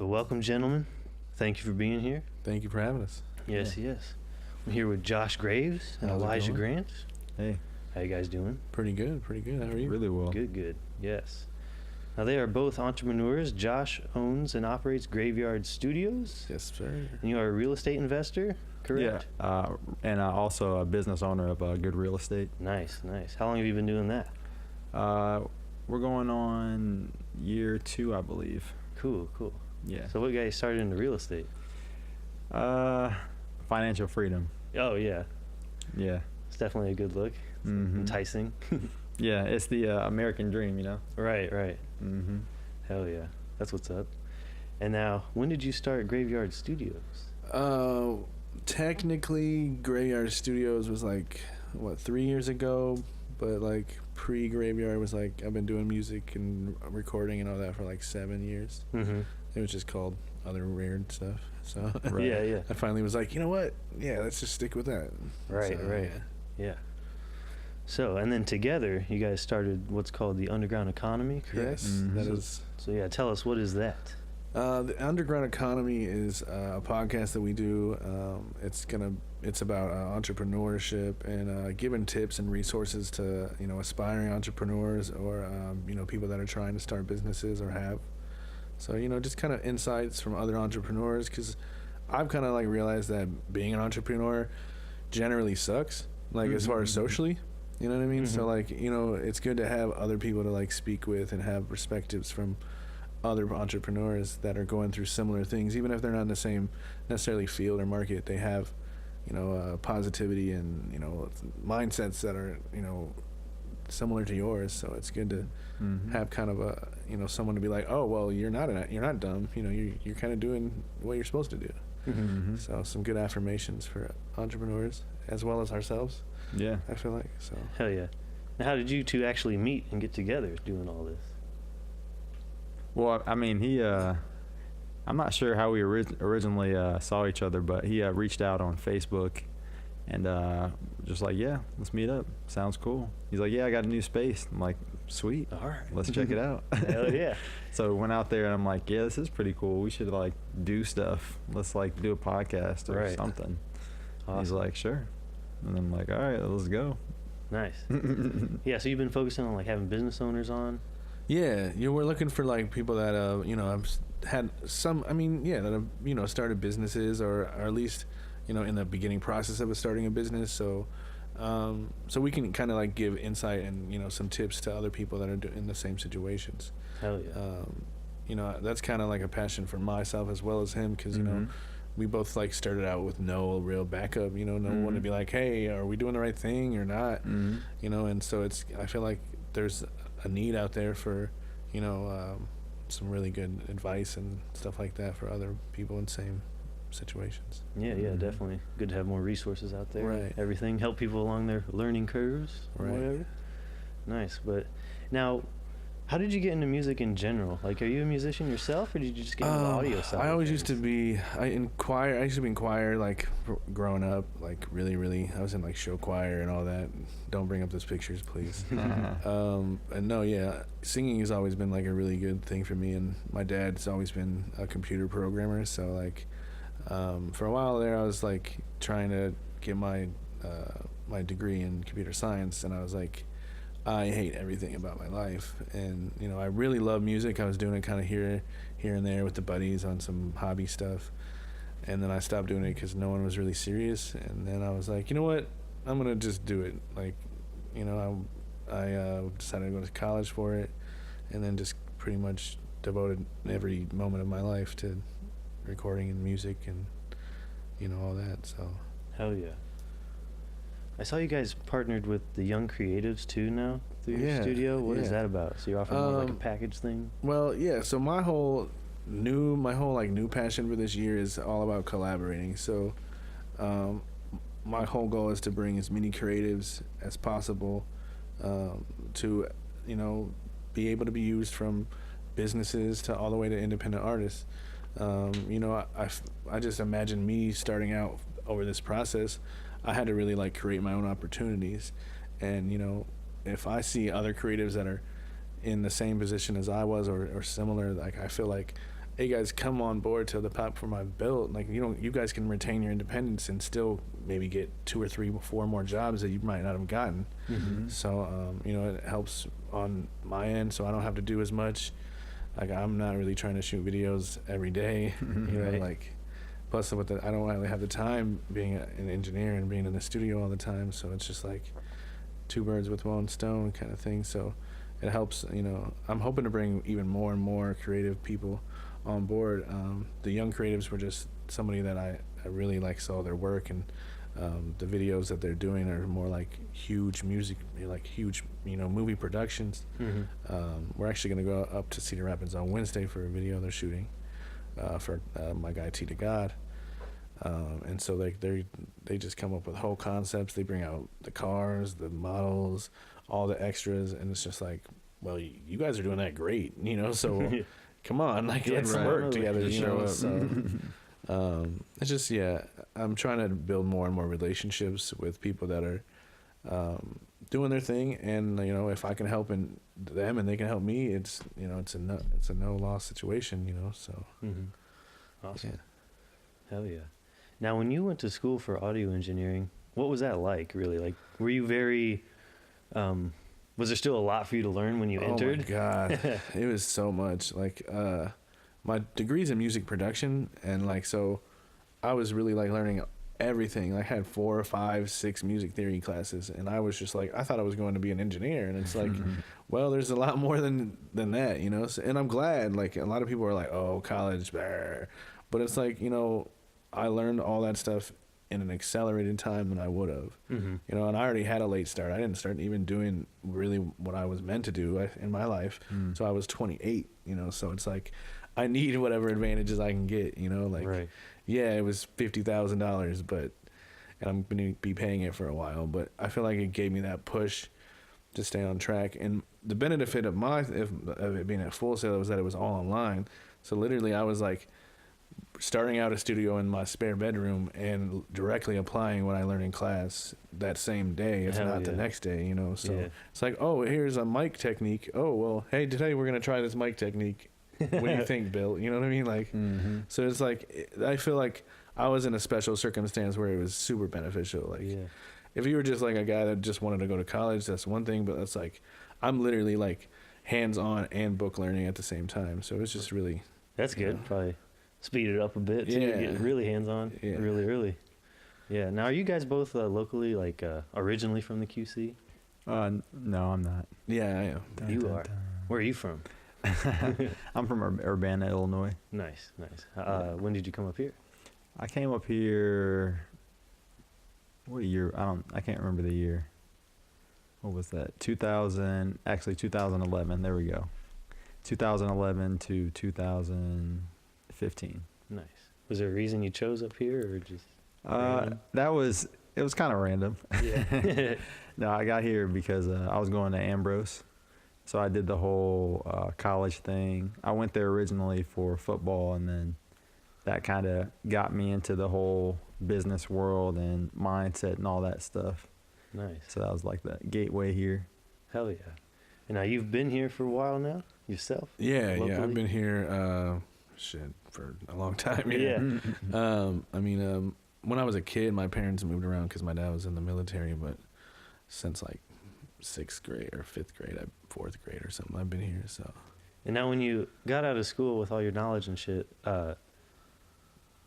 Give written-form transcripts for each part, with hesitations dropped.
Well, welcome, gentlemen. Thank you for being here. Thank you for having us. Yes. I'm here with Josh Graves and How's it Elijah going? Grant. Hey, How you guys doing? Pretty good. How are you? really well. Good. Yes. Now, they are both entrepreneurs. Josh owns and operates Graveyard Studios. Yes, sir. And you are a real estate investor, correct? Yeah, and also a business owner of good real estate. Nice. How long have you been doing that? We're going on year 2, I believe. Cool. Yeah. So what got you started into real estate? Financial freedom. Oh, yeah. Yeah. It's definitely a good look. It's Mhm. enticing. Yeah, it's the American dream, you know. Right. Mm-hmm. Hell yeah. That's what's up. And now, when did you start Graveyard Studios? Technically, Graveyard Studios was 3 years ago, but pre-Graveyard was I've been doing music and recording and all that for 7 years. Mm-hmm. It was just called other weird stuff. So Right. Yeah. I finally was like, you know what? Yeah, let's just stick with that. Right. Yeah. So, and then together, you guys started what's called the Underground Economy, correct? Yes, Mhm. that is. So yeah, tell us, what is that? The Underground Economy is a podcast that we do. It's about entrepreneurship and giving tips and resources to aspiring entrepreneurs or people that are trying to start businesses or have. So just kind of insights from other entrepreneurs, because I've kind of realized that being an entrepreneur generally sucks. As far as socially, you know what I mean? Mhm. So it's good to have other people to speak with and have perspectives from other entrepreneurs that are going through similar things, even if they're not in the same necessarily field or market. They have positivity and mindsets that are similar to yours. So it's good to Mm-hmm. have kind of a someone to be like, oh well, you're not dumb, you're kind of doing what you're supposed to do. Mm-hmm. So some good affirmations for entrepreneurs as well as ourselves, Yeah. I feel like. So Hell yeah. Now, how did you two actually meet and get together doing all this? Well, I mean, I'm not sure how we originally saw each other, but he reached out on Facebook and just yeah, let's meet up. Sounds cool. He's like, yeah, I got a new space. I'm like, sweet. All right. Let's check it out. Hell yeah. So we went out there and I'm like, yeah, this is pretty cool. We should do stuff. Let's do a podcast or Right. something. Awesome. He's like, sure. And I'm like, all right, let's go. Nice. Yeah, so you've been focusing on having business owners on? yeah, we're looking for people that have had some. I mean, yeah, that have started businesses or at least in the beginning process of starting a business. So so we can kind of give insight and some tips to other people that are in the same situations. Hell yeah. That's kind of a passion for myself as well as him, because Mhm. we both started out with no real backup. No one to be like, hey, are we doing the right thing or not? Mhm. And so I feel like there's a need out there for some really good advice and stuff like that for other people in same situations. Yeah, Mhm. definitely. Good to have more resources out there. Right. Everything. Help people along their learning curves or Right. whatever. Nice. But now, how did you get into music in general? Are you a musician yourself, or did you just get into the audio side? I of always used to things? be I used to be in choir growing up, really I was in show choir and all that. Don't bring up those pictures, please. And no, yeah, singing has always been a really good thing for me, and my dad's always been a computer programmer, so for a while there I was trying to get my my degree in computer science, and I was I hate everything about my life, and I really love music. I was doing it kind of here and there with the buddies on some hobby stuff, and then I stopped doing it because no one was really serious. And then I was like, you know what, I'm gonna just do it. I decided to go to college for it, and then just pretty much devoted every moment of my life to recording and music and all that. So Hell yeah. I saw you guys partnered with the Young Creatives too now through your Yeah, studio. What is yeah. that about? So you're offering more a Um, package thing? well, yeah, so my whole new passion for this year is all about collaborating. So my whole goal is to bring as many creatives as possible to be able to be used from businesses to all the way to independent artists. I just imagine me starting out over this process. I had to really create my own opportunities, and if I see other creatives that are in the same position as I was or similar, I feel like hey guys, come on board to the platform I've built. Like, you guys can retain your independence and still maybe get 2 or 3 or 4 more jobs that you might not have gotten. So it helps on my end, so I don't have to do as much. Like, I'm not really trying to shoot videos every day. Right. Like, plus I don't really have the time being an engineer and being in the studio all the time. So it's just like 2 birds with 1 stone kind of thing. So it helps. I'm hoping to bring even more and more creative people on board. The young creatives were just somebody that I really saw their work, and the videos that they're doing are more like huge music, like huge movie productions. We're actually going to go up to Cedar Rapids on Wednesday for a video they're shooting for my guy T to God, and so they just come up with whole concepts. They bring out the cars, the models, all the extras, and it's just like, well, you guys are doing that great, so come on, let's work together, So it's just, I'm trying to build more and more relationships with people that are doing their thing, and if I can help them and they can help me, it's it's a no loss situation, so. Awesome. Yeah. Hell yeah. Now, when you went to school for audio engineering, what was that like, really? Like, were you very was there still a lot for you to learn when you entered? Oh my God. It was so much. My degree's in music production, and so I was really learning everything. I had 4 or 5, 6 music theory classes, and I was just I thought I was going to be an engineer, and it's well, there's a lot more than that, So, and I'm glad. A lot of people are like, oh, college, blah. But it's I learned all that stuff in an accelerated time than I would have, and I already had a late start. I didn't start even doing really what I was meant to do in my life. So I was 28, so it's I need whatever advantages I can get, Right. Yeah, it was $50,000, and I'm going to be paying it for a while, but I feel like it gave me that push to stay on track. And the benefit of it being at Full Sail was that it was all online. So literally I was starting out a studio in my spare bedroom and directly applying what I learned in class that same day, if not the next day, So it's oh, here's a mic technique. Oh, well, hey, today we're going to try this mic technique. What do you think, Bill? You know what I mean? So it's I feel like I was in a special circumstance where it was super beneficial. If you were just a guy that just wanted to go to college, that's one thing, but that's I'm literally hands-on and book learning at the same time. So it's just really... That's good. Probably speed it up a bit too. Get really hands-on really early. Yeah. Now, are you guys both locally, originally from the QC? No, I'm not. Yeah, I am. You are. Where are you from? I'm from Urbana, Illinois. Nice. When did you come up here? I came up here. What year? I can't remember the year. What was that? 2011. There we go. 2011 to 2015. Nice. Was there a reason you chose up here, or just? It was kind of random. Yeah. No, I got here because I was going to Ambrose. So I did the whole college thing. I went there originally for football, and then that kind of got me into the whole business world and mindset and all that stuff. Nice. So that was the gateway here. Hell yeah. And now you've been here for a while now yourself? Yeah, locally? Yeah. I've been here for a long time. Yeah. When I was a kid, my parents moved around because my dad was in the military, but since 6th grade or 5th grade, 4th grade or something, I've been here. So. And now when you got out of school with all your knowledge and shit,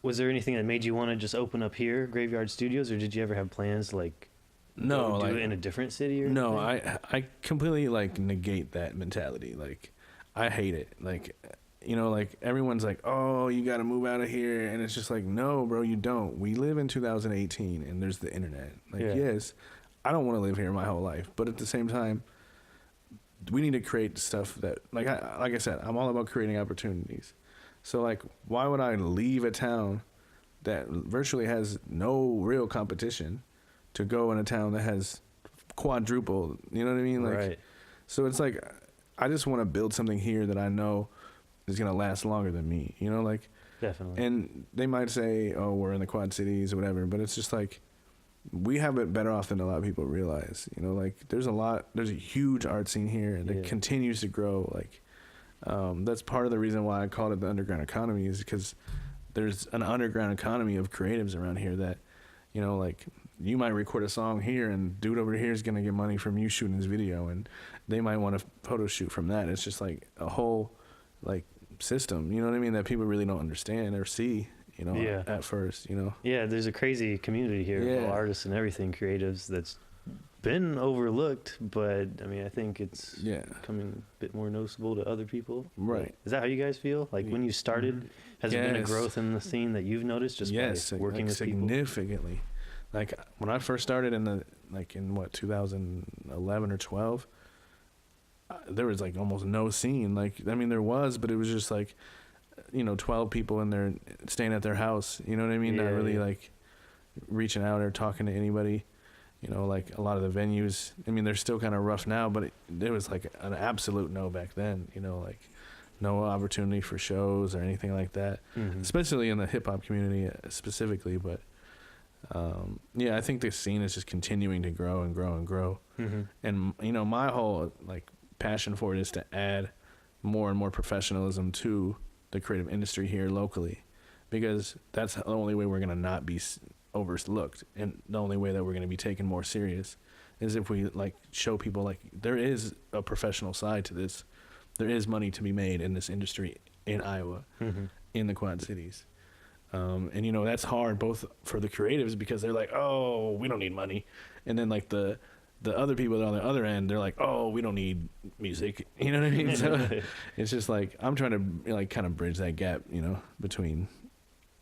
was there anything that made you want to just open up here, Graveyard Studios, or did you ever have plans to do it in a different city or no anything? I completely negate that mentality. I hate it. Everyone's oh, you got to move out of here, and it's just no, bro, you don't. We live in 2018 and there's the internet. Yes, I don't want to live here my whole life, but at the same time, we need to create stuff that, like I said, I'm all about creating opportunities. So, why would I leave a town that virtually has no real competition to go in a town that has quadruple? You know what I mean? Right. So it's I just want to build something here that I know is gonna last longer than me. Definitely. And they might say, "Oh, we're in the Quad Cities or whatever," but it's just we have it better off than a lot of people realize. There's a huge art scene here that continues to grow. That's part of the reason why I called it the underground economy, is because there's an underground economy of creatives around here that, you know, like you might record a song here and dude over here is going to get money from you shooting his video, and they might want a photo shoot from that. It's just like a whole like system, you know what I mean, that people really don't understand or see, you know, at first, you know. Yeah, there's a crazy community here of artists and everything, creatives, that's been overlooked, but I mean, I think it's becoming a bit more noticeable to other people. Right. Is that how you guys feel? Like when you started, has there been a growth in the scene that you've noticed just by working with people? Significantly. Like when I first started in 2011 or 12, there was like almost no scene. Like, I mean, there was, but it was just like, you know, 12 people in there staying at their house, you know what I mean? Not really like reaching out or talking to anybody. You know, like a lot of the venues, I mean, they're still kind of rough now, but there was like an absolute no back then, you know, like no opportunity for shows or anything like that, especially in the hip hop community specifically. But I think the scene is just continuing to grow and grow and grow. And, you know, my whole like passion for it is to add more and more professionalism to the creative industry here locally, because that's the only way we're going to not be overlooked, and the only way that we're going to be taken more serious is if we like show people like there is a professional side to this. There is money to be made in this industry in Iowa, in the Quad Cities. And you know, that's hard both for the creatives, because they're like, oh, we don't need money, and then like the other people that are on the other end, they're like, oh, we don't need music, you know what I mean? So it's just like I'm trying to like kind of bridge that gap, you know, between,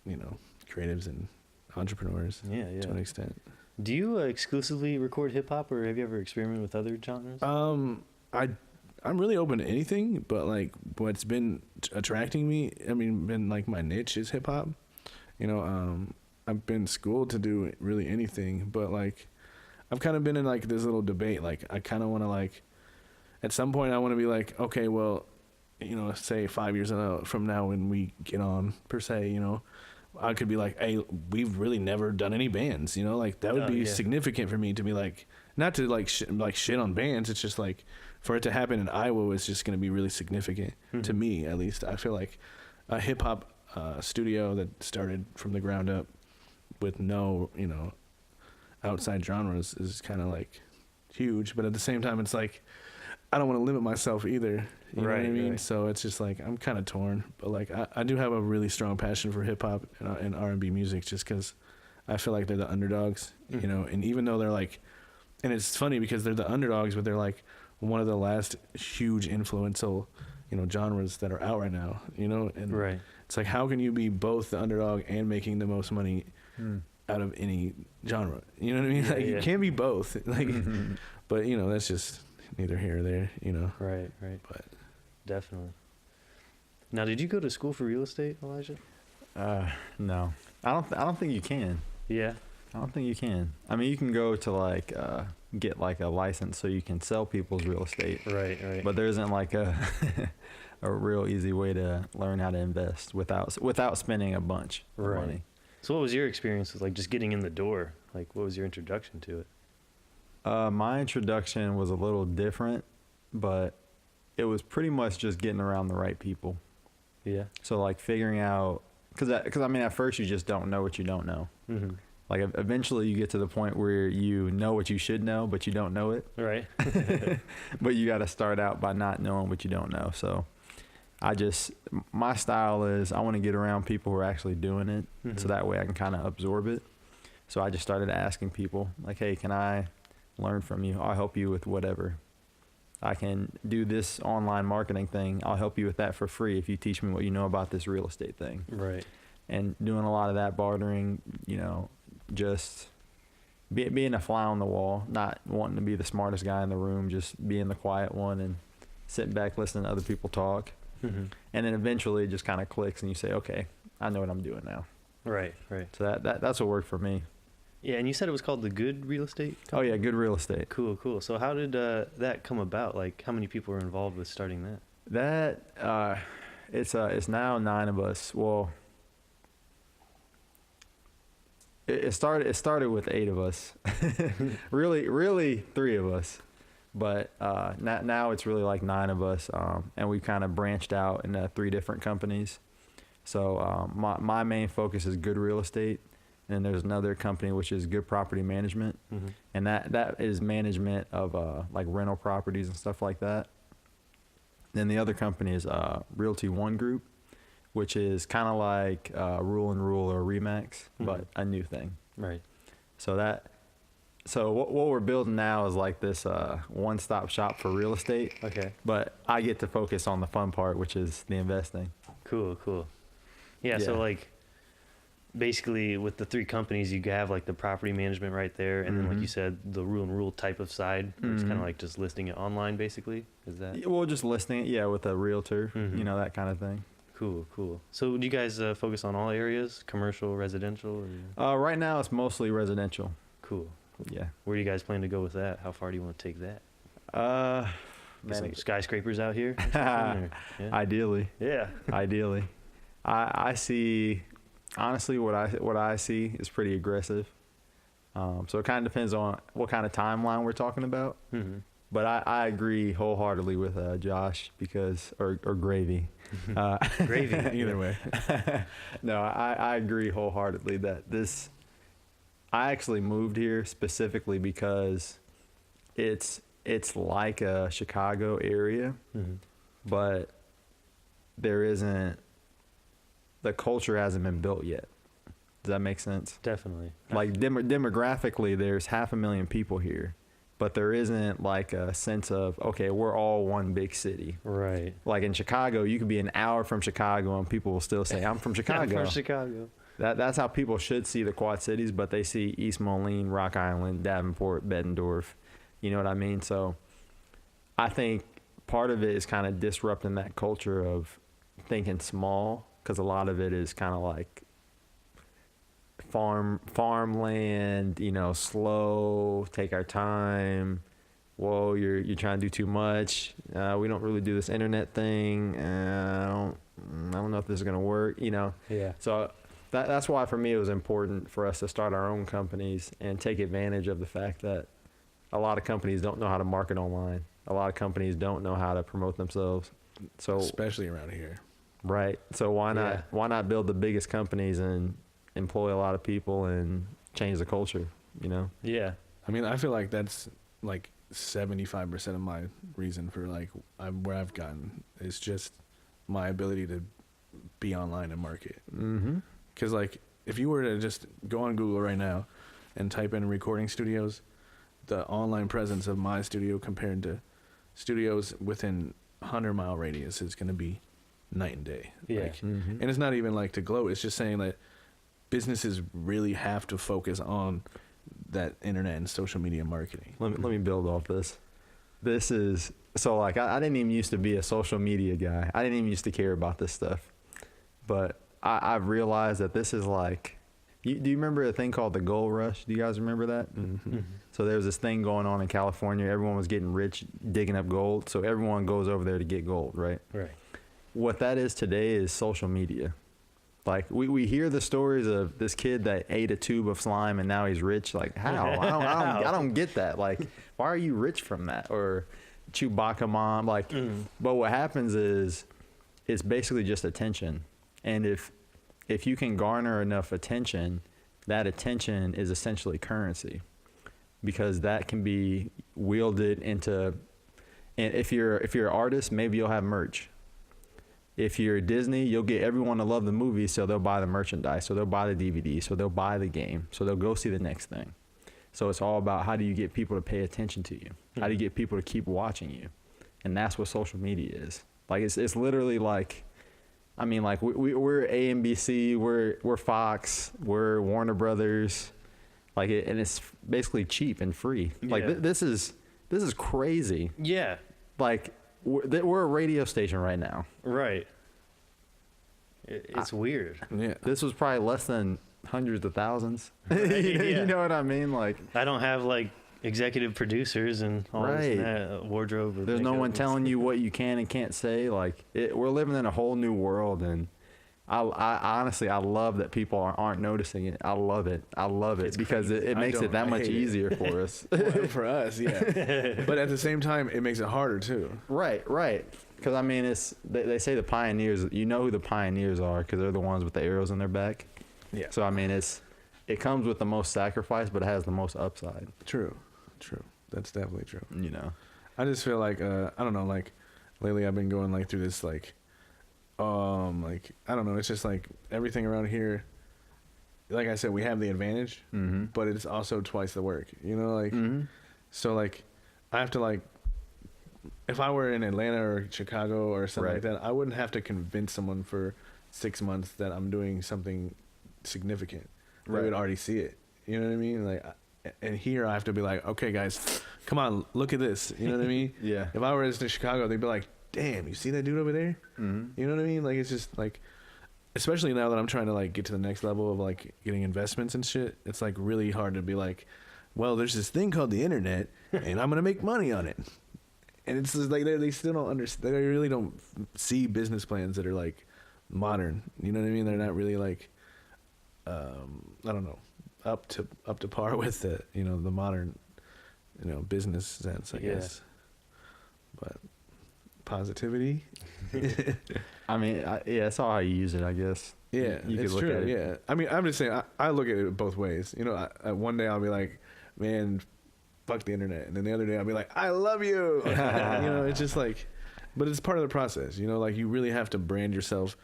you know, creatives and entrepreneurs to an extent. Do you exclusively record hip hop, or have you ever experimented with other genres? I'm really open to anything, but like what's been attracting me, I mean, been like my niche is hip hop. You know, I've been schooled to do really anything, but like I've kind of been in like this little debate. Like I kind of want to like, at some point I want to be like, okay, well, you know, say 5 years from now when we get on per se, you know, I could be like, hey, we've really never done any bands, you know, like that would be significant for me to be like, not to like shit on bands. It's just like for it to happen in Iowa is just going to be really significant to me, at least. I feel like a hip hop studio that started from the ground up with no, you know, outside genres is kind of like huge. But at the same time, it's like, I don't want to limit myself either. You know what I mean? Right. So it's just like, I'm kind of torn, but like, I do have a really strong passion for hip hop and R&B music, just cause I feel like they're the underdogs, you know, and even though they're like, and it's funny because they're the underdogs, but they're like one of the last huge influential, you know, genres that are out right now, you know? And it's like, how can you be both the underdog and making the most money out of any genre? You know what I mean? Like you can't be both, like, but you know, that's just neither here or there, you know? Right. But definitely. Now, did you go to school for real estate, Elijah? No, I don't think you can. Yeah. I don't think you can. I mean, you can go to like get like a license so you can sell people's real estate. Right. But there isn't like a a real easy way to learn how to invest without spending a bunch of money. So what was your experience with like just getting in the door? Like what was your introduction to it? My introduction was a little different, but it was pretty much just getting around the right people. Yeah. So like figuring out, because I mean at first you just don't know what you don't know. Like eventually you get to the point where you know what you should know, but you don't know it. Right. But you got to start out by not knowing what you don't know. So my style is I want to get around people who are actually doing it, so that way I can kind of absorb it. So I just started asking people like, hey, can I learn from you? I'll help you with whatever. I can do this online marketing thing. I'll help you with that for free if you teach me what you know about this real estate thing. Right. And doing a lot of that bartering, you know, just being a fly on the wall, not wanting to be the smartest guy in the room, just being the quiet one and sitting back listening to other people talk. And then eventually it just kind of clicks and you say, okay, I know what I'm doing now. Right. So that's what worked for me. Yeah, and you said it was called the Good Real Estate Company? Oh yeah, Good Real Estate. Cool. So how did that come about? Like how many people were involved with starting that? It's now 9 of us. Well, it started with 8 of us. really 3 of us. But now it's really like 9 of us, and we've kind of branched out into 3 different companies. So my main focus is good real estate, and then there's another company which is good property management, and that is management of like rental properties and stuff like that. Then the other company is Realty One Group, which is kind of like Rule and Rule or Remax, but a new thing. Right. So what we're building now is like this one-stop shop for real estate. Okay. But I get to focus on the fun part, which is the investing. Cool. Yeah. So like, basically with the 3 companies, you have like the property management right there, and then like you said, the Rule and Rule type of side. It's kind of like just listing it online, basically. Is that? Well, just listing it, with a realtor, that kind of thing. Cool. So do you guys focus on all areas, commercial, residential? Or? Right now it's mostly residential. Cool. Yeah. Where do you guys plan to go with that? How far do you want to take that? Some skyscrapers out here? Yeah. Ideally. Yeah. Ideally. I see, honestly, what I see is pretty aggressive. So it kind of depends on what kind of timeline we're talking about. But I agree wholeheartedly with Josh or Gravy. Gravy. Either way. No, I agree wholeheartedly that I actually moved here specifically because it's like a Chicago area, but the culture hasn't been built yet. Does that make sense? Definitely. Like demographically, there's 500,000 people here, but there isn't like a sense of, okay, we're all one big city. Right. Like in Chicago, you could be an hour from Chicago and people will still say, I'm from Chicago. I'm from Chicago. That's how people should see the Quad Cities, but they see East Moline, Rock Island, Davenport, Bettendorf. You know what I mean? So I think part of it is kind of disrupting that culture of thinking small, because a lot of it is kind of like farmland, slow, take our time. Whoa, you're trying to do too much. We don't really do this internet thing. I don't know if this is going to work, Yeah. So that's why for me it was important for us to start our own companies and take advantage of the fact that a lot of companies don't know how to market online. A lot of companies don't know how to promote themselves. So especially around here. Right. So why not build the biggest companies and employ a lot of people and change the culture, Yeah. I mean, I feel like that's like 75% of my reason for like where I've gotten is just my ability to be online and market. Because like if you were to just go on Google right now and type in recording studios, the online presence of my studio compared to studios within 100-mile radius is going to be night and day. Yeah. And it's not even like to gloat. It's just saying that businesses really have to focus on that internet and social media marketing. Let me build off this. This is so like I didn't even used to be a social media guy. I didn't even used to care about this stuff, but I've realized that this is like. Do you remember a thing called the gold rush? Do you guys remember that? So there was this thing going on in California. Everyone was getting rich digging up gold, so everyone goes over there to get gold, right? Right. What that is today is social media. Like we hear the stories of this kid that ate a tube of slime and now he's rich. Like how? I don't get that. Like why are you rich from that? Or Chewbacca mom. Like, but what happens is it's basically just attention. And if you can garner enough attention, that attention is essentially currency, because that can be wielded into. And if you're an artist, maybe you'll have merch. If you're Disney, you'll get everyone to love the movie, so they'll buy the merchandise, so they'll buy the DVD, so they'll buy the game, so they'll go see the next thing. So it's all about how do you get people to pay attention to you? How do you get people to keep watching you? And that's what social media is. Like it's literally like, I mean, like we're AMBC, we're Fox, we're Warner Brothers, like and it's basically cheap and free. Like this is crazy. Yeah. Like. We're a radio station right now. Right. It's weird. Yeah. This was probably less than hundreds of thousands. Right, You know what I mean? Like I don't have like executive producers and all this and that, wardrobe. Or there's no one telling you what you can and can't say. Like we're living in a whole new world, and I honestly, I love that people aren't noticing it. I love it. It's because it makes it that much easier for us. Well, for us, yeah. But at the same time, it makes it harder too. Right. Because I mean, they say the pioneers. You know who the pioneers are because they're the ones with the arrows in their back. Yeah. So I mean, it comes with the most sacrifice, but it has the most upside. True. That's definitely true. You know, I just feel like I don't know. Like lately, I've been going like through this like I don't know. It's just like everything around here. Like I said, we have the advantage, but it's also twice the work. You know, like so like I have to like. If I were in Atlanta or Chicago or something like that, I wouldn't have to convince someone for 6 months that I'm doing something significant. They would already see it. You know what I mean? Like, and here I have to be like, okay, guys, come on, look at this. You know what I mean? Yeah. If I were in Chicago, they'd be like, damn, you see that dude over there? You know what I mean? Like, it's just like, especially now that I'm trying to like get to the next level of like getting investments and shit, it's like really hard to be like, well, there's this thing called the internet and I'm going to make money on it. And it's just like they still don't understand. They really don't see business plans that are like modern. You know what I mean? They're not really like, I don't know, up to par with the the modern, business sense. I guess. But positivity. I mean, yeah, that's all how you use it, I guess. Yeah, you it's could look true. at it. Yeah, I mean, I'm just saying. I look at it both ways. You know, one day I'll be like, man, fuck the internet, and then the other day I'll be like, I love you. It's just like, but it's part of the process. Like you really have to brand yourself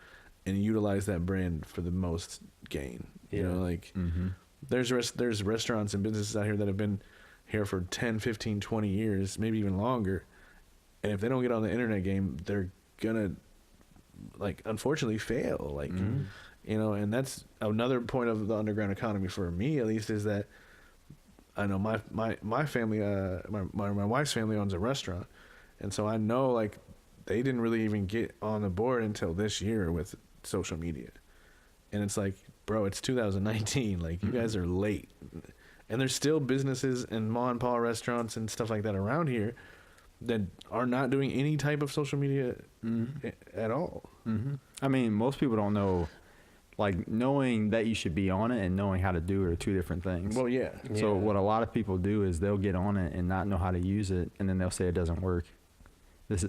and utilize that brand for the most gain. Like there's restaurants and businesses out here that have been here for 10, 15, 20 years, maybe even longer, and if they don't get on the internet game, they're gonna like unfortunately fail. Like and that's another point of the underground economy for me, at least, is that I know my family, my wife's family owns a restaurant, and so I know like they didn't really even get on the board until this year with social media, and it's like, bro, it's 2019, like you guys are late, and there's still businesses and ma and pa restaurants and stuff like that around here that are not doing any type of social media at all. I mean, most people don't know. Like, knowing that you should be on it and knowing how to do it are two different things. Well, yeah. So what a lot of people do is they'll get on it and not know how to use it, and then they'll say it doesn't work.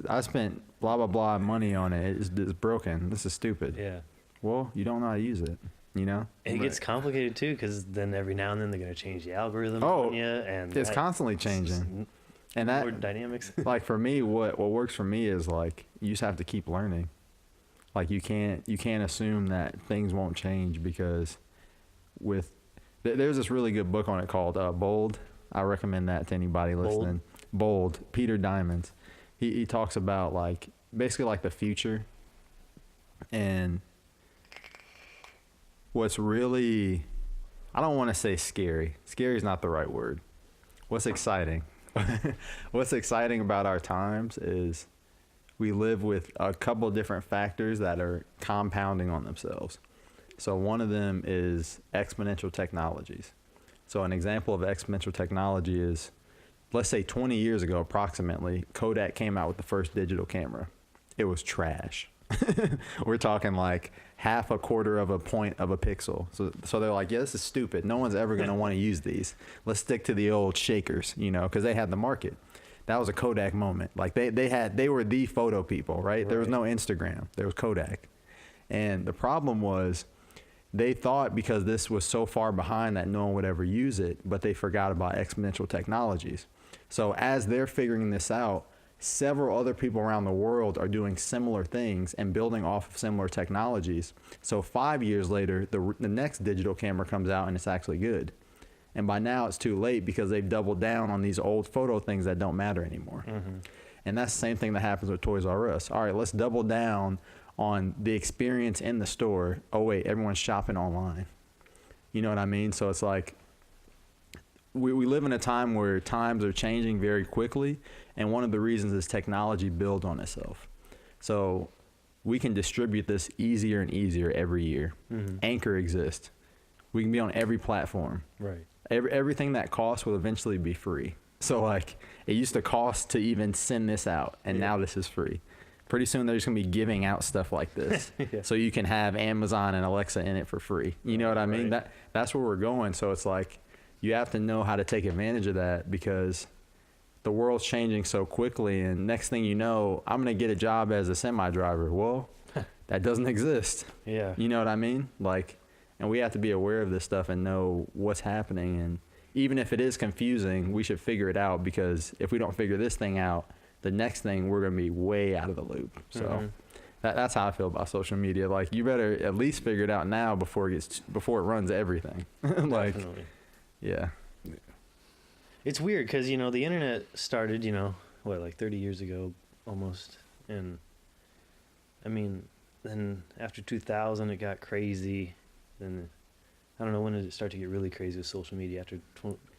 I spent blah, blah, blah money on it. It's broken. This is stupid. Yeah. Well, you don't know how to use it, And it gets complicated, too, because then every now and then they're going to change the algorithm on you. And it's constantly changing. And that more dynamics. Like, for me, what works for me is, like, you just have to keep learning. Like you can't assume that things won't change, because there's this really good book on it called Bold. I recommend that to anybody listening. Bold, Peter Diamond. He talks about like basically like the future, and what's really, I don't want to say scary. Scary is not the right word. What's exciting? What's exciting about our times is we live with a couple of different factors that are compounding on themselves. So one of them is exponential technologies. So an example of exponential technology is, let's say 20 years ago, approximately, Kodak came out with the first digital camera. It was trash. We're talking like half a quarter of a point of a pixel. So they're like, yeah, this is stupid. No one's ever going to want to use these. Let's stick to the old shakers, because they had the market. That was a Kodak moment. Like they were the photo people, right? There was no Instagram. There was Kodak. And the problem was they thought because this was so far behind that no one would ever use it, but they forgot about exponential technologies. So as they're figuring this out, several other people around the world are doing similar things and building off of similar technologies. So 5 years later, the next digital camera comes out and it's actually good. And by now it's too late because they've doubled down on these old photo things that don't matter anymore. And that's the same thing that happens with Toys R Us. All right, let's double down on the experience in the store. Oh wait, everyone's shopping online. You know what I mean? So it's like we live in a time where times are changing very quickly, and one of the reasons is technology builds on itself. So we can distribute this easier and easier every year. Anchor exists. We can be on every platform. Right. Everything that costs will eventually be free. So like it used to cost to even send this out, and now this is free. pretty soon they're just gonna be giving out stuff like this, Yeah. so you can have Amazon and Alexa in it for free. You know what I mean? Right. That's where we're going. So it's like you have to know how to take advantage of that, because the world's changing so quickly, and next thing you know, I'm gonna get a job as a semi driver. Well, that doesn't exist. Yeah. You know what I mean? Like, and we have to be aware of this stuff and know what's happening. And even if it is confusing, we should figure it out, because if we don't figure this thing out, the next thing we're gonna be way out of the loop. So that's how I feel about social media. Like, you better at least figure it out now before it runs everything. Like, Definitely. yeah. It's weird because, you know, the internet started, you know, like 30 years ago almost. And, I mean, then after 2000, it got crazy. Then, I don't know, when did it start to get really crazy with social media? After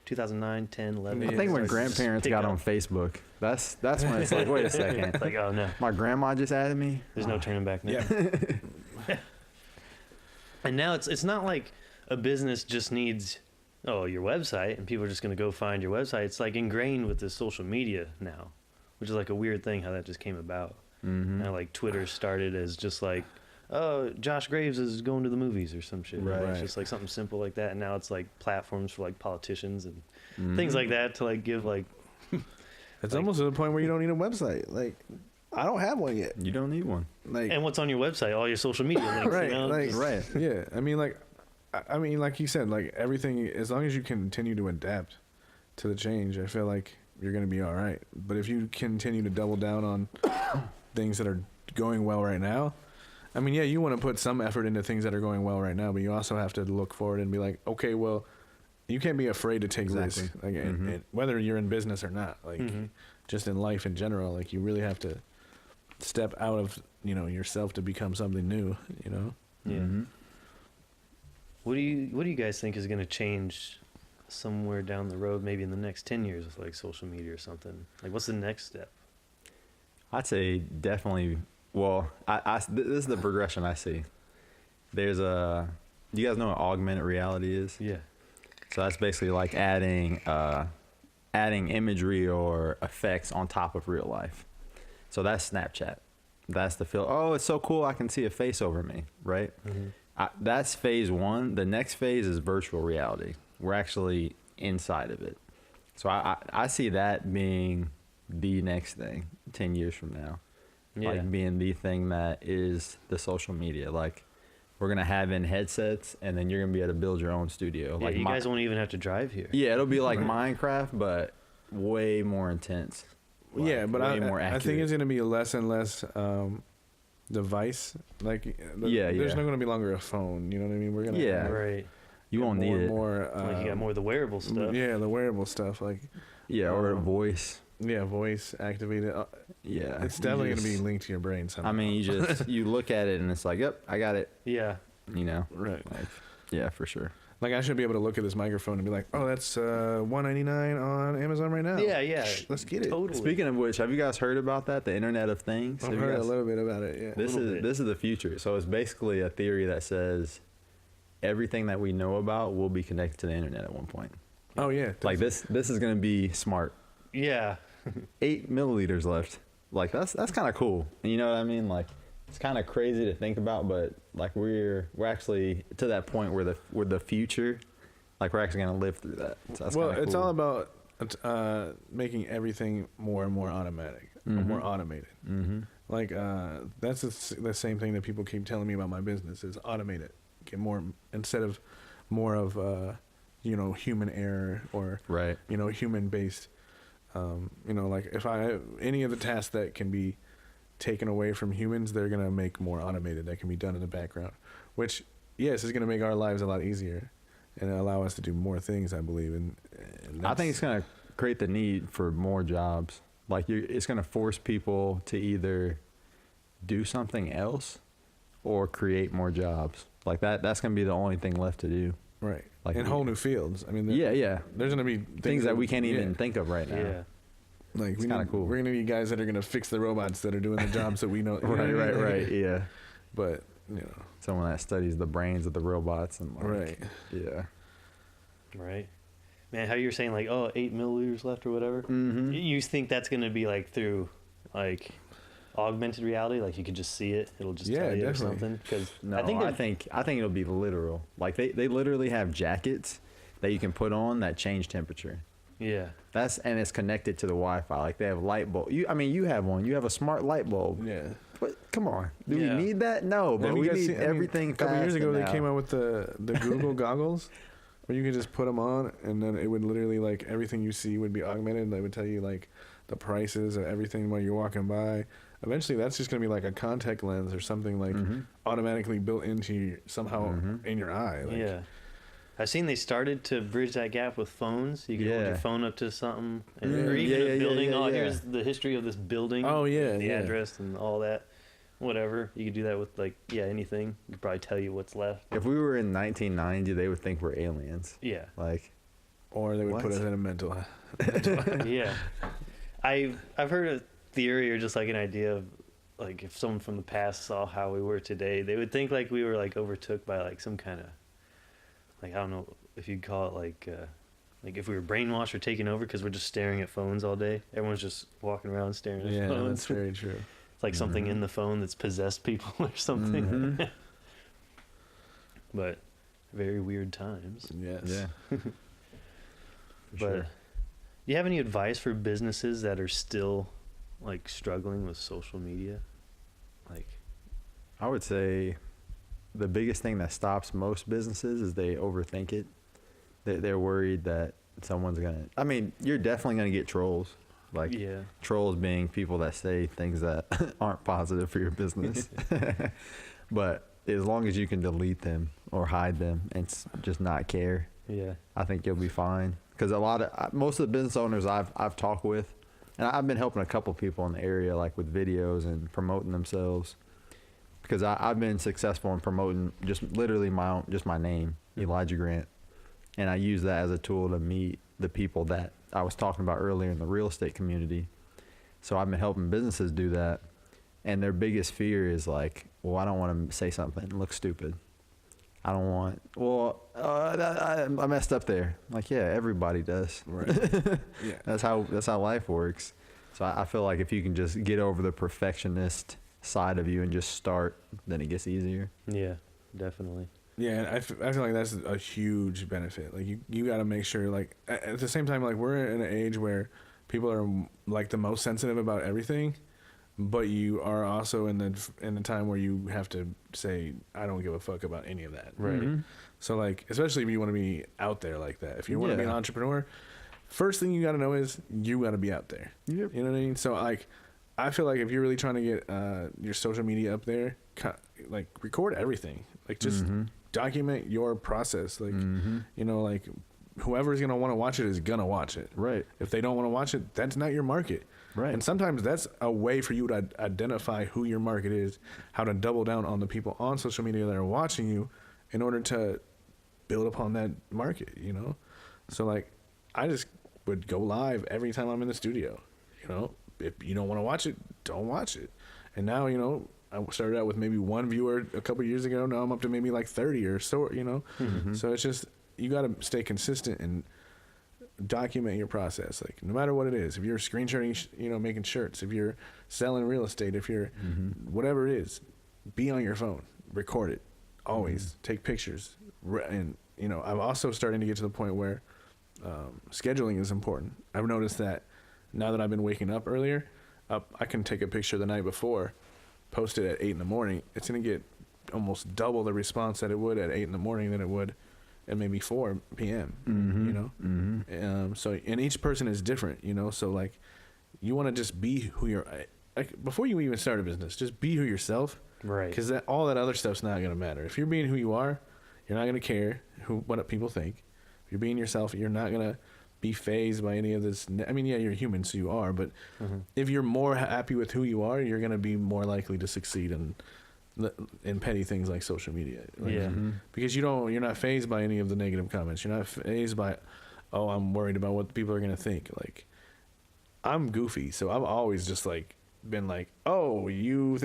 2009, 10, 11? I think when grandparents got on Facebook, that's when it's like, wait a second. It's like, oh, no. My grandma just added me? There's no turning back now. Yeah. And now it's not like a business just needs, your website, and people are just going to go find your website. It's like ingrained with the social media now, which is like a weird thing how that just came about. Mm-hmm. Now, like, Twitter started as just like, oh, Josh Graves is going to the movies or some shit. Right. It's just like something simple like that. And now it's like platforms for like politicians and Mm-hmm. things like that to like give like. It's like, almost to the point where you don't need a website. Like, I don't have one yet. You don't need one. Like, and what's on your website? All your social media links. right, You know? like, Right. yeah. I mean, like you said, like everything. As long as you continue to adapt to the change, I feel like you're gonna be all right. But if you continue to double down on things that are going well right now, I mean, yeah, you want to put some effort into things that are going well right now, but you also have to look forward and be like, okay, well, you can't be afraid to take risks, like whether you're in business or not, like just in life in general. Like, you really have to step out of yourself to become something new. You know. Yeah. Mm-hmm. What do you guys think is going to change somewhere down the road, maybe in the next 10 years with like social media or something? Like, what's the next step? I'd say definitely. Well, this is the progression I see. There's you guys know what augmented reality is? Yeah. So that's basically like adding imagery or effects on top of real life. So that's Snapchat. That's the feel. Oh, it's so cool! I can see a face over me, right? Mm-hmm. That's phase one. The next phase is virtual reality. We're actually inside of it. So I see that being the next thing 10 years from now. Yeah. Like, being the thing that is the social media. Like, we're going to have in headsets, and then you're going to be able to build your own studio. Yeah, like, you guys won't even have to drive here. Yeah, it'll be like Minecraft, but way more intense. Like, yeah, but way more I accurate. think it's going to be less and less device. Like, there's not going to be longer a phone. You know what I mean? We're going to Right. You won't need it. more. Like, you got more of the wearable stuff. Yeah, the wearable stuff. Like, Yeah, or a voice. yeah, voice activated. Yeah. It's definitely You going to be just- linked to your brain somehow. I mean, you look at it and it's like, yep, I got it. Yeah. You know? right. Like, yeah, for sure. Like, I should be able to look at this microphone and be like, oh, that's $199 on Amazon right now. Yeah. Let's get it. Totally. Speaking of which, have you guys heard about that? The Internet of Things? I've Have you heard a guys- little bit about it. Yeah. This little bit. is the future. So it's basically a theory that says everything that we know about will be connected to the internet at one point. Oh yeah. Like, this is going to be smart. Yeah. 8 milliliters left. Like, that's kind of cool. You know what I mean? Like, it's kind of crazy to think about, but like, we're actually to that point where the future, like, we're actually going to live through that. So that's Well, kinda it's cool. all about making everything more and more automatic, or more automated. Mm-hmm. Like, that's the same thing that people keep telling me about my business is automate it. Get more, instead of more of human error or Right. human based. Like, if any of the tasks that can be taken away from humans, they're gonna make more automated. That can be done in the background, which yes is gonna make our lives a lot easier and allow us to do more things. I believe, and I think it's going to create the need for more jobs. Like, it's going to force people to either do something else or create more jobs. Like, that's going to be the only thing left to do. right. Like, in whole new fields. I mean, Yeah. there's gonna be Things that we can't even think of right now. Yeah. like it's kinda cool. We're gonna need guys that are gonna fix the robots that are doing the jobs that we know. Right. Yeah. But Someone that studies the brains of the robots and like, right. Yeah. Right. Man, how you were saying like, 8 milliliters left or whatever? Mm-hmm. You think that's going to be like through like augmented reality? Like you could just see it. It'll just tell you or something. Because no, I think it'll be literal. Like they literally have jackets that you can put on that change temperature. Yeah. And it's connected to the Wi-Fi. Like they have light bulb. You have one. You have a smart light bulb. Yeah. But come on, do we need that? No, but we need everything. A couple years ago, they came out with the Google goggles, where you could just put them on, and then it would literally like everything you see would be augmented. And they would tell you like the prices of everything while you're walking by. Eventually, that's just gonna be like a contact lens or something like automatically built into somehow in your eye. Like, yeah. I've seen they started to bridge that gap with phones. You could hold your phone up to something, or even a building. Here's the history of this building. Oh yeah, the address and all that. Whatever, you could do that with like anything. You could probably tell you what's left. If we were in 1990, they would think we're aliens. Yeah. Like, or they would put us in a mental. Yeah. I've heard a theory or just like an idea of like if someone from the past saw how we were today, they would think like we were like overtook by like some kind of like I don't know if you'd call it like if we were brainwashed or taken over because we're just staring at phones all day. Everyone's just walking around staring at phones. Yeah, that's very true. Like something in the phone that's possessed people or something. But very weird times. Yes. Yeah. But do you have any advice for businesses that are still like struggling with social media? Like, I would say the biggest thing that stops most businesses is they overthink it. They're worried that someone's gonna. I mean, you're definitely gonna get trolls. Like trolls being people that say things that aren't positive for your business. But as long as you can delete them or hide them and just not care, I think you'll be fine. Because most of the business owners I've talked with, and I've been helping a couple people in the area like with videos and promoting themselves. Because I've been successful in promoting just literally my name, Elijah Grant, and I use that as a tool to meet the people that I was talking about earlier in the real estate community. So I've been helping businesses do that, and their biggest fear is like, well, I don't want to say something and look stupid. I don't want. I messed up there. Like, yeah, everybody does. Right. Yeah. That's how life works. So I feel like if you can just get over the perfectionist side of you and just start, then it gets easier. Yeah, definitely. Yeah, I feel like that's a huge benefit. Like you got to make sure, like at the same time, like we're in an age where people are like the most sensitive about everything, but you are also in the time where you have to say, I don't give a fuck about any of that. Right. Mm-hmm. So like, especially if you want to be out there like that, if you want to be an entrepreneur, first thing you got to know is you got to be out there. Yep. You know what I mean? So like, I feel like if you're really trying to get your social media up there, like record everything. Like just document your process. Like, you know, like whoever's going to want to watch it is going to watch it. Right. If they don't want to watch it, that's not your market. Right. And sometimes that's a way for you to identify who your market is, how to double down on the people on social media that are watching you in order to build upon that market, you know? So like, I just would go live every time I'm in the studio, you know? If you don't want to watch it, don't watch it. And now, you know, I started out with maybe one viewer a couple years ago. Now I'm up to maybe like 30 or so, you know? So it's just, you got to stay consistent and document your process. Like no matter what it is, if you're screenshotting, you know, making shirts, if you're selling real estate, if you're whatever it is, be on your phone, record it, always take pictures. And, you know, I'm also starting to get to the point where scheduling is important. I've noticed that now that I've been waking up earlier, I can take a picture the night before, post it at 8 a.m. It's going to get almost double the response that it would at 8 a.m. than it would at maybe 4 p.m., you know? So, and each person is different, you know? So, like, you want to just be who you're, like, before you even start a business, just be who yourself. Right. Because all that other stuff's not going to matter. If you're being who you are, you're not going to care what people think. If you're being yourself, you're not going to be fazed by any of this. I mean, yeah, you're human, so you are, but if you're more happy with who you are, you're going to be more likely to succeed in petty things like social media. Like, because you're not fazed by any of the negative comments. You're not fazed by, oh, I'm worried about what people are going to think. Like, I'm goofy, so I've always just like been like, oh, you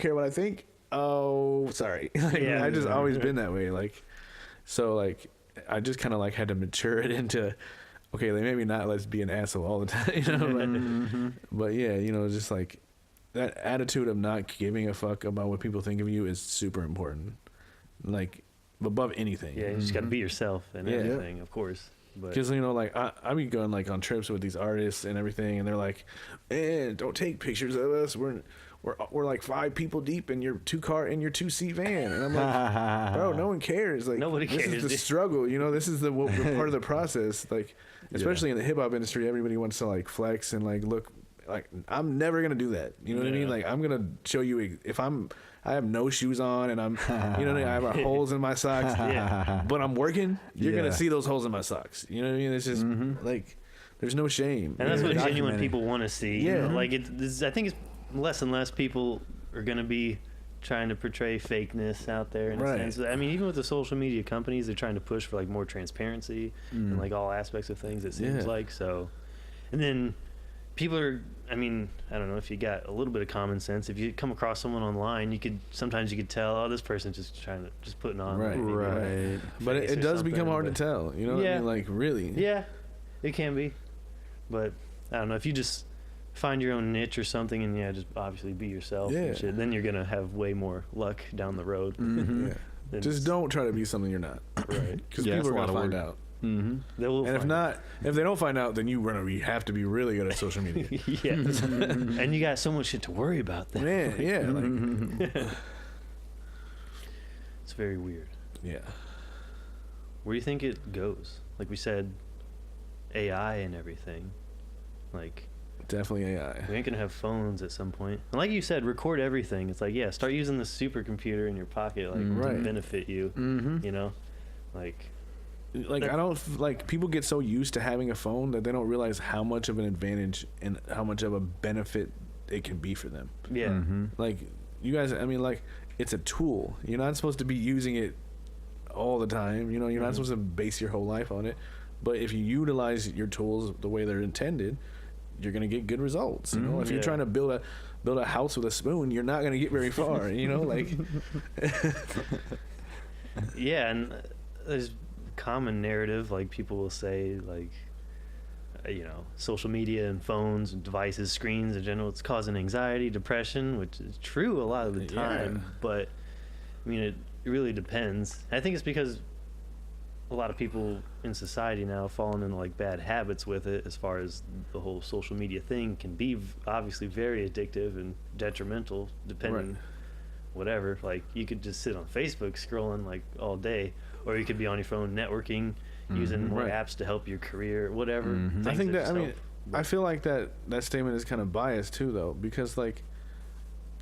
care what I think? Oh, sorry. Like, I just always been that way. Like, so like, I just kind of like had to mature it into, okay, like maybe not let's be an asshole all the time, you know? But yeah, you know, just like, that attitude of not giving a fuck about what people think of you is super important. Like, above anything. Yeah, you just got to be yourself and everything, of course. Because, you know, like, I be going, like, on trips with these artists and everything, and they're like, man, don't take pictures of us. We're like 5 people deep in your 2-seat van. And I'm like, bro, no one cares. Like, nobody cares. This is the struggle, you know, this is the part of the process. Like, especially in the hip hop industry, everybody wants to, like, flex and, like, look. Like, I'm never going to do that. You know what I mean? Like, I'm going to show you if I have no shoes on and I'm, you know what I mean? I have holes in my socks, but I'm working. You're going to see those holes in my socks. You know what I mean? It's just like, there's no shame. And that's what genuine people want to see. Yeah. Like, I think it's less and less people are going to be trying to portray fakeness out there in a sense. I mean, even with the social media companies, they're trying to push for, like, more transparency in, like, all aspects of things, it seems like. So, and then people are, I mean, I don't know, if you got a little bit of common sense, if you come across someone online, sometimes you could tell, oh, this person's just putting on. Right. But it does become hard to tell, you know what I mean? Like, really. Yeah, it can be. But, I don't know, if you just find your own niche or something and, just obviously be yourself and shit, then you're going to have way more luck down the road. Just don't try to be something you're not. Right. Because people are going to find out. And if they don't find out, then you have to be really good at social media. And you got so much shit to worry about then. Man, It's very weird. Yeah. Where do you think it goes? Like we said, AI and everything. Like, definitely AI. We ain't gonna have phones at some point. And like you said, record everything. It's like, start using the supercomputer in your pocket, like, to benefit you. You know, like I don't like, people get so used to having a phone that they don't realize how much of an advantage and how much of a benefit it can be for them. Like, you guys, I mean, like, it's a tool. You're not supposed to be using it all the time. You know, you're not supposed to base your whole life on it. But if you utilize your tools the way they're intended, you're gonna get good results. You know, if you're trying to build a house with a spoon, you're not gonna get very far. You know, like. And there's common narrative, like, people will say, like, you know, social media and phones and devices, screens in general, it's causing anxiety, depression, which is true a lot of the time. But I mean, it really depends. I think it's because a lot of people in society now have fallen into, like, bad habits with it, as far as the whole social media thing can be obviously very addictive and detrimental, depending whatever. Like, you could just sit on Facebook scrolling, like, all day, or you could be on your phone networking, using more apps to help your career, whatever. I think that, I mean, I feel like that statement is kind of biased too, though, because, like,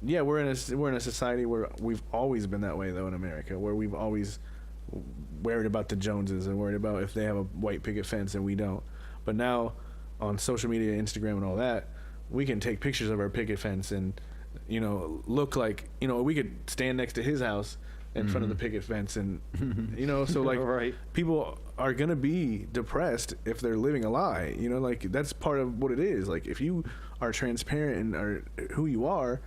we're in a society where we've always been that way, though, in America, where we've always worried about the Joneses and worried about if they have a white picket fence and we don't. But now on social media, Instagram and all that, we can take pictures of our picket fence and, you know, look like, you know, we could stand next to his house in front of the picket fence, and you know, so, like, people are gonna be depressed if they're living a lie. You know, like, that's part of what it is. Like, if you are transparent and are who you are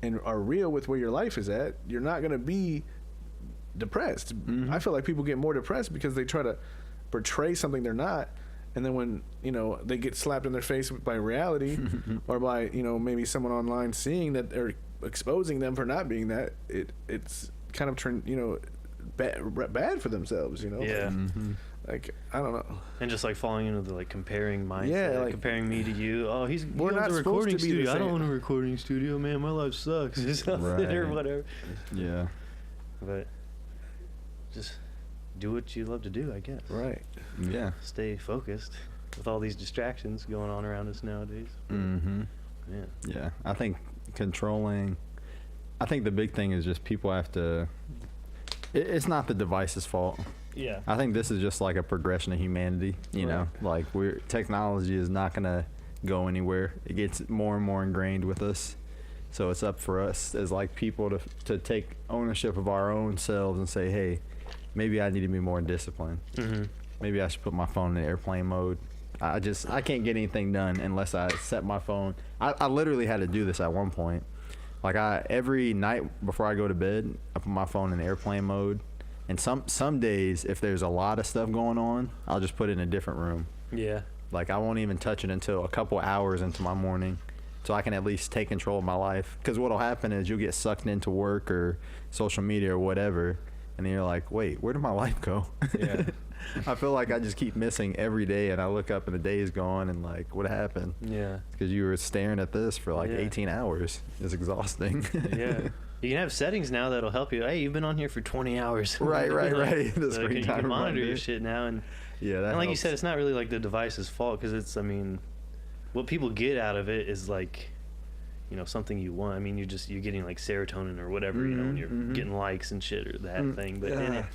and are real with where your life is at, you're not gonna be depressed. I feel like people get more depressed because they try to portray something they're not, and then when, you know, they get slapped in their face by reality or by, you know, maybe someone online seeing that they're exposing them for not being that, it's kind of you know, bad for themselves, you know. Like, I don't know. And just, like, falling into the, like, comparing mindset, like, comparing me to you. Oh, we're not a recording studio. I don't want a recording studio, man. My life sucks. Or whatever. But just do what you love to do, I guess. Right. Yeah. Stay focused with all these distractions going on around us nowadays. Yeah. I think I think the big thing is just people have to, it's not the device's fault. I think this is just like a progression of humanity, you know, like, technology is not going to go anywhere. It gets more and more ingrained with us. So it's up for us as, like, people to take ownership of our own selves and say, hey, maybe I need to be more disciplined. Maybe I should put my phone in airplane mode. I can't get anything done unless I set my phone. I literally had to do this at one point. Like, every night before I go to bed, I put my phone in airplane mode. And some days, if there's a lot of stuff going on, I'll just put it in a different room. Like, I won't even touch it until a couple hours into my morning so I can at least take control of my life. Because what'll happen is you'll get sucked into work or social media or whatever, and then you're like, wait, where did my life go? Yeah. I feel like I just keep missing every day, and I look up and the day is gone, and like, what happened? Yeah. Because you were staring at this for like 18 hours. It's exhausting. Yeah. You can have settings now that'll help you. Hey, you've been on here for 20 hours. Right. The So screen you time can monitor reminder. your shit now. And Yeah, that and like helps. you said, it's not really like the device's fault, because it's, I mean, what people get out of it is like, you know, something you want. I mean, you're getting like serotonin or whatever, you know, when you're getting likes and shit or that thing. But then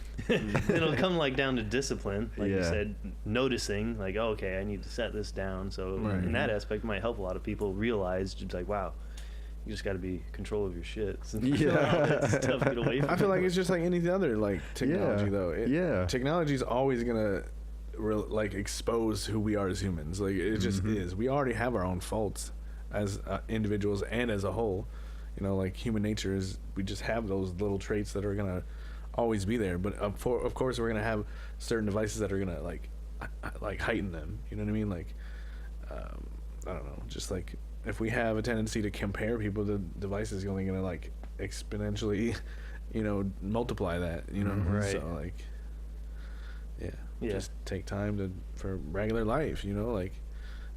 it'll come like down to discipline, like you said, noticing like, oh, okay, I need to set this down. So in that aspect, it might help a lot of people realize, just like, wow, you just got to be in control of your shit. It's tough to get away from. I feel like it's just like any other like technology though. Yeah. Technology is always gonna like expose who we are as humans. Like it just is. We already have our own faults as individuals and as a whole. You know, like human nature is, we just have those little traits that are gonna always be there. But of course, we're gonna have certain devices that are gonna like heighten them. You know what I mean? Like I don't know, just like if we have a tendency to compare people, the device is only gonna like exponentially, you know, multiply that. You know, Right. So like, just take time for regular life. You know, like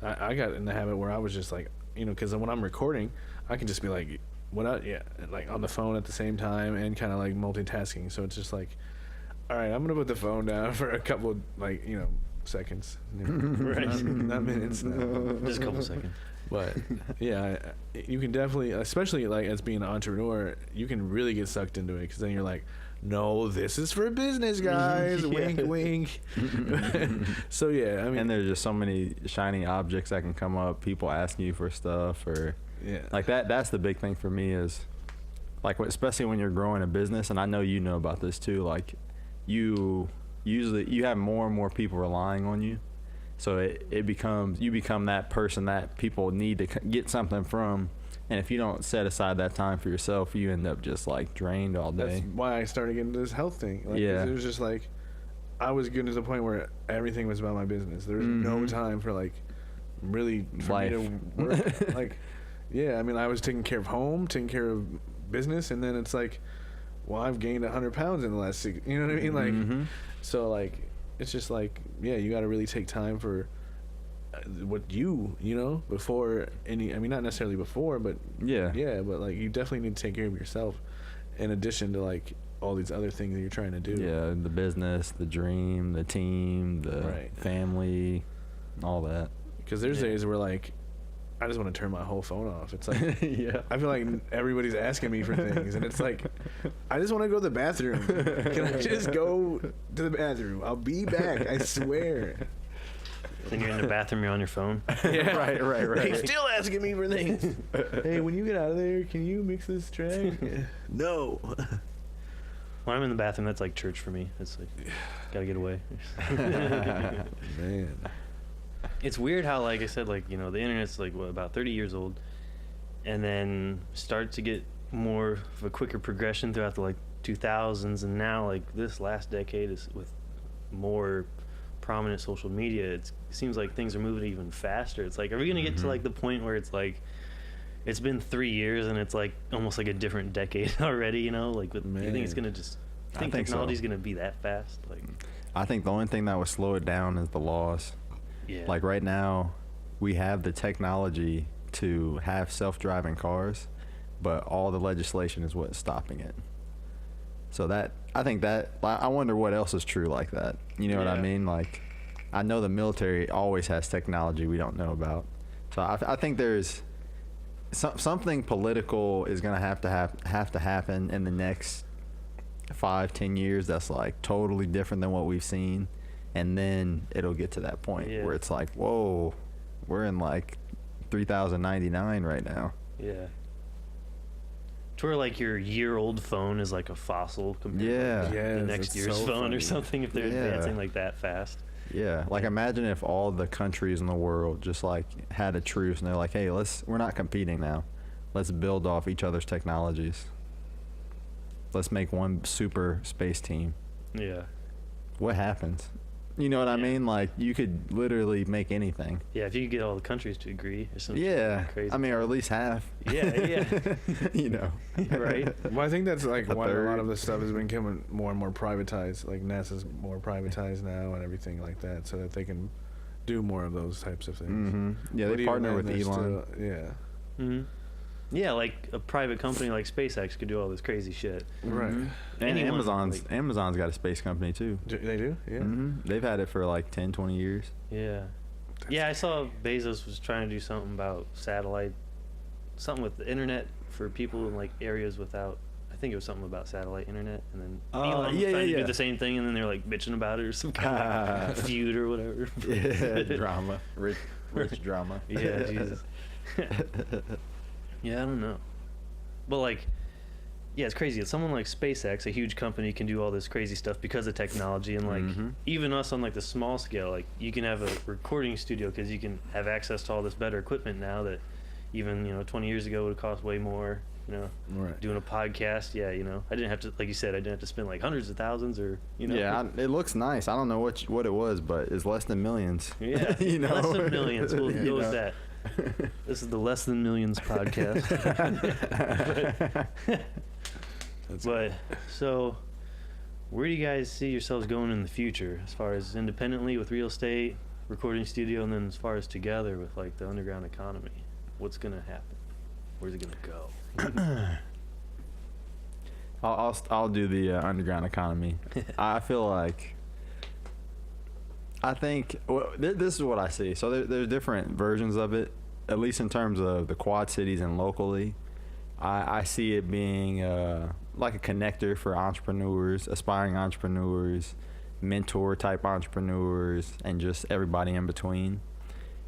I got in the habit where I was just like, you know, because when I'm recording, I can just be like, like on the phone at the same time and kind of like multitasking. So it's just like, all right, I'm gonna put the phone down for a couple of, like, you know, seconds, you know, not minutes. No. Just a couple seconds. But yeah, you can definitely, especially like as being an entrepreneur, you can really get sucked into it, because then you're like, no, this is for business, guys. Wink, wink. So yeah, I mean, and there's just so many shiny objects that can come up. People asking you for stuff, or like that. That's the big thing for me is, like, especially when you're growing a business, and I know you know about this too. Like, you have more and more people relying on you, so you become that person that people need to get something from. And if you don't set aside that time for yourself, you end up just like drained all day. That's why I started getting into this health thing. Like, it was just like, I was getting to the point where everything was about my business. There was no time for like really for me to work. Like, I mean, I was taking care of home, taking care of business, and then it's like, well, I've gained 100 pounds in the last 6. You know what I mean? Like, so like, it's just like, you got to really take time for what you know, before any, I mean, not necessarily before, but but like, you definitely need to take care of yourself in addition to like all these other things that you're trying to do. The business, the dream, the team, the family, all that. Because there's days where like, I just want to turn my whole phone off. It's like, I feel like everybody's asking me for things, and it's like, I just want to go to the bathroom. Can I just go to the bathroom? I'll be back, I swear. Then you're in the bathroom, you're on your phone. Right. He's still asking me for things. Hey, when you get out of there, can you mix this track? No. When I'm in the bathroom, that's like church for me. It's like, gotta get away. Man. It's weird how, like I said, like, you know, the internet's like, what, about 30 years old, and then start to get more of a quicker progression throughout the like 2000s, and now like this last decade is with more prominent social media. It seems like things are moving even faster. It's like, are we gonna get to like the point where it's like, it's been 3 years and it's like almost like a different decade already, you know? Like, do you think it's gonna just, I think technology's gonna be that fast? Like, I think the only thing that would slow it down is the laws. Like right now, we have the technology to have self-driving cars, but all the legislation is what's stopping it. So that, I think that, I wonder what else is true like that. You know what I mean? Like, I know the military always has technology we don't know about. So I think there's something political is going to have to happen in the next 5-10 years that's like totally different than what we've seen. And then it'll get to that point where it's like, whoa, we're in like 3099 right now. Yeah. To where like your year-old phone is like a fossil compared to the next year's phone or something, if they're advancing like that fast. Yeah, like imagine if all the countries in the world just like had a truce and they're like, hey, we're not competing now. Let's build off each other's technologies. Let's make one super space team. Yeah. What happens? You know what I mean? Like, you could literally make anything. Yeah, if you could get all the countries to agree or something. Yeah. Crazy. I mean, or at least half. Yeah. You know. Right. Well, I think that's like why a third. lot of this stuff is becoming more and more privatized. Like NASA's more privatized now and everything like that, so that they can do more of those types of things. Mm-hmm. Yeah, But they even partner then, with there's Elon. still- yeah. Mm-hmm. Yeah, like a private company like SpaceX could do all this crazy shit. Right. And Anyone, Amazon's got a space company too. They do? Yeah. Mm-hmm. They've had it for like 10, 20 years. Yeah. Yeah, I saw Bezos was trying to do something about satellite, something with the internet for people in like areas without. I think it was something about satellite internet, and then Elon was trying to do the same thing, and then they're like bitching about it or some kind of feud or whatever. Yeah, drama, rich drama. Yeah, Jesus. Yeah, I don't know, but like, yeah, it's crazy. Someone like SpaceX, a huge company, can do all this crazy stuff because of technology, and like even us on like the small scale, like you can have a recording studio because you can have access to all this better equipment now that even 20 years ago would have cost way more. Right. Doing a podcast, yeah, I didn't have to, like you said, I didn't have to spend like hundreds of thousands or Yeah, it looks nice. I don't know what it was, but it's less than millions. Yeah, less than millions. We'll go with that. This is the Less Than Millions podcast. but so, where do you guys see yourselves going in the future, as far as independently with real estate, recording studio, and then as far as together with like the underground economy? What's gonna happen? Where's it gonna go? I'll do the underground economy. I feel like this is what I see. So there's different versions of it, at least in terms of the Quad Cities and locally. I see it being like a connector for entrepreneurs, aspiring entrepreneurs, mentor type entrepreneurs, and just everybody in between.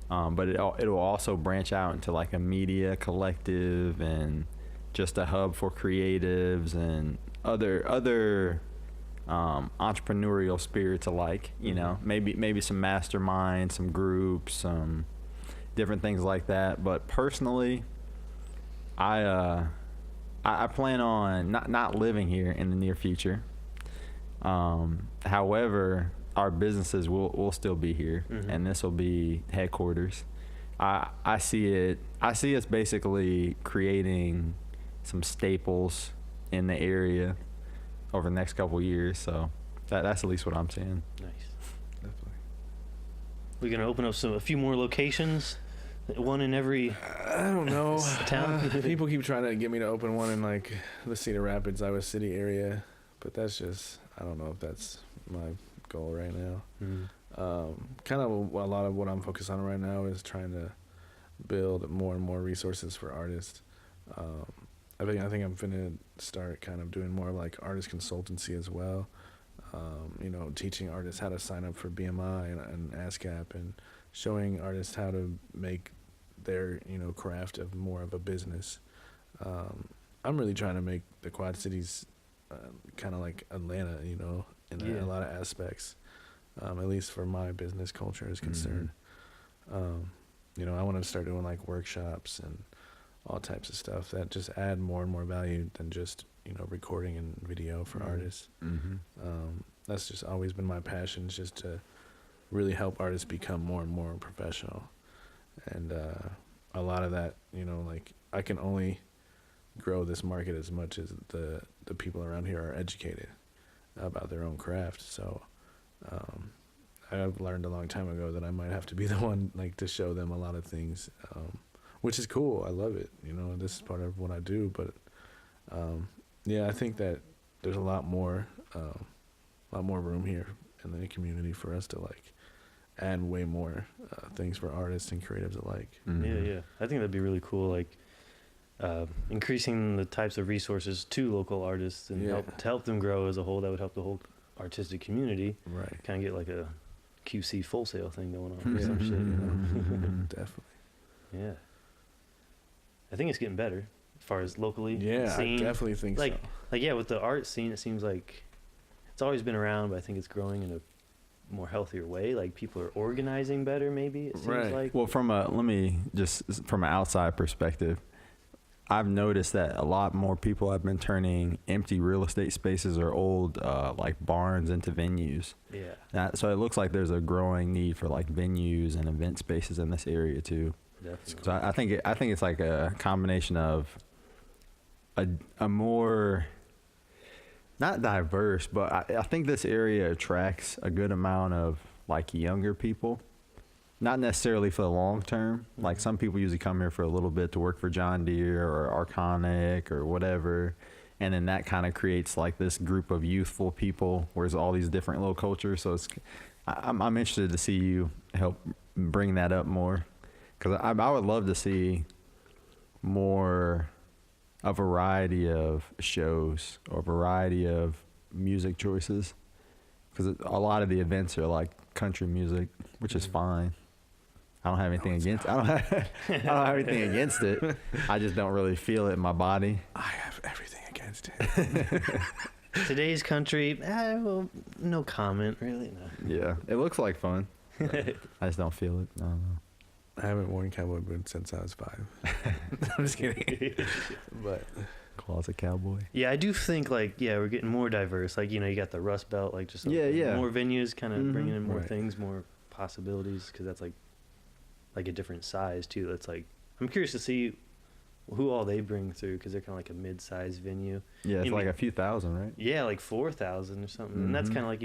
But it'll also branch out into like a media collective and just a hub for creatives and other entrepreneurial spirits alike. Maybe some masterminds, some groups, some different things like that. But personally, I plan on not living here in the near future. However, our businesses will still be here, and this will be headquarters. I see us basically creating some staples in the area over the next couple of years. So that's at least what I'm seeing. Nice. Definitely. We're gonna open up a few more locations, one in every. I don't know. Town. People keep trying to get me to open one in like the Cedar Rapids, Iowa City area, but that's just, I don't know if that's my goal right now. Kind of a lot of what I'm focused on right now is trying to build more and more resources for artists. I think I'm finna start kind of doing more like artist consultancy as well. Teaching artists how to sign up for BMI and ASCAP, and showing artists how to make their craft of more of a business. I'm really trying to make the Quad Cities kind of like Atlanta, in a lot of aspects, at least for my business culture is concerned. I want to start doing like workshops and all types of stuff that just add more and more value than just recording and video for artists. That's just always been my passion, is just to really help artists become more and more professional. And a lot of that, like I can only grow this market as much as the people around here are educated about their own craft. So I've learned a long time ago that I might have to be the one like to show them a lot of things, which is cool. I love it. This is part of what I do. But I think that there's a lot more room here in the community for us to like add way more things for artists and creatives alike. Yeah. I think that'd be really cool. Like increasing the types of resources to local artists and help them grow as a whole. That would help the whole artistic community. Right. Kind of get like a QC Full Sail thing going on or some shit. Definitely. Yeah. I think it's getting better as far as locally. Yeah, scene. I definitely think so. With the art scene, it seems like it's always been around, but I think it's growing in a more healthier way. Like people are organizing better, maybe it seems like. Well, from an outside perspective, I've noticed that a lot more people have been turning empty real estate spaces or old like barns into venues. Yeah. So it looks like there's a growing need for like venues and event spaces in this area too. Definitely. So I think it's like a combination of a more, not diverse, but I think this area attracts a good amount of like younger people. Not necessarily for the long term. Like some people usually come here for a little bit to work for John Deere or Arconic or whatever. And then that kind of creates like this group of youthful people where there's all these different little cultures. So I'm interested to see you help bring that up more. Because I would love to see more, a variety of shows or a variety of music choices. Because a lot of the events are like country music, which is fine. I don't have anything against. I don't have anything against it. I just don't really feel it in my body. I have everything against it. Today's country, well, no comment, really. No. Yeah, it looks like fun. I just don't feel it. I don't know. I haven't worn cowboy boots since I was 5. I'm just kidding. But Closet cowboy. Yeah, I do think like we're getting more diverse. Like you got the Rust Belt, like just more venues, kind of bringing in more things, more possibilities, because that's like a different size too. That's like I'm curious to see who all they bring through, because they're kind of like a mid-sized venue. Yeah, it's like a few thousand, right? Yeah, like 4,000 or something, and that's kind of like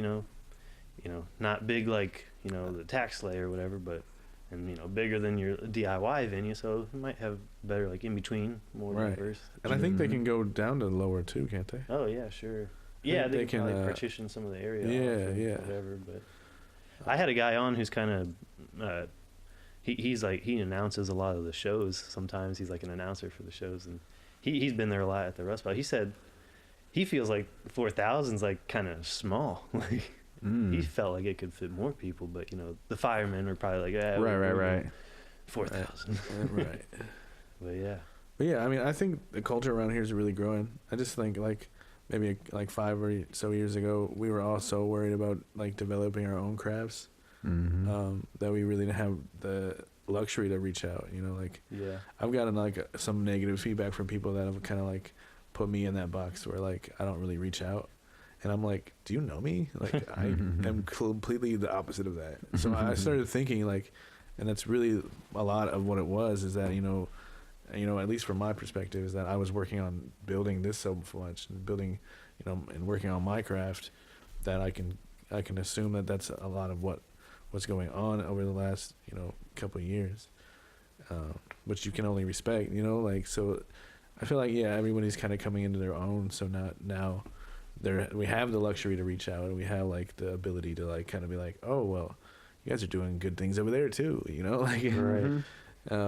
not big like the Tax Slay or whatever, but. And bigger than your DIY venue, so it might have better like in between, more diverse. And I think they can go down to lower too, can't they? Oh yeah, sure. Yeah, they can probably partition some of the area. Yeah. Whatever. But I had a guy on who's kind of he's like he announces a lot of the shows. Sometimes he's like an announcer for the shows, and he's been there a lot at the Rust Belt. He said he feels like 4,000's like kind of small. Like. He felt like it could fit more people, but the firemen were probably like, right, 4,000, right. But yeah, I mean, I think the culture around here is really growing. I just think like maybe like 5 or so years ago, we were all so worried about like developing our own crafts that we really didn't have the luxury to reach out. I've gotten like some negative feedback from people that have kind of like put me in that box where like I don't really reach out. And I'm like, do you know me? Like, I am completely the opposite of that. So I started thinking, like, and that's really a lot of what it was, is that, at least from my perspective, is that I was working on building this so much, and building, and working on my craft, that I can assume that that's a lot of what's going on over the last, couple of years, which you can only respect, so I feel like, everybody's kind of coming into their own, so now we have the luxury to reach out, and we have like the ability to like kind of be like, oh well, you guys are doing good things over there too, like right.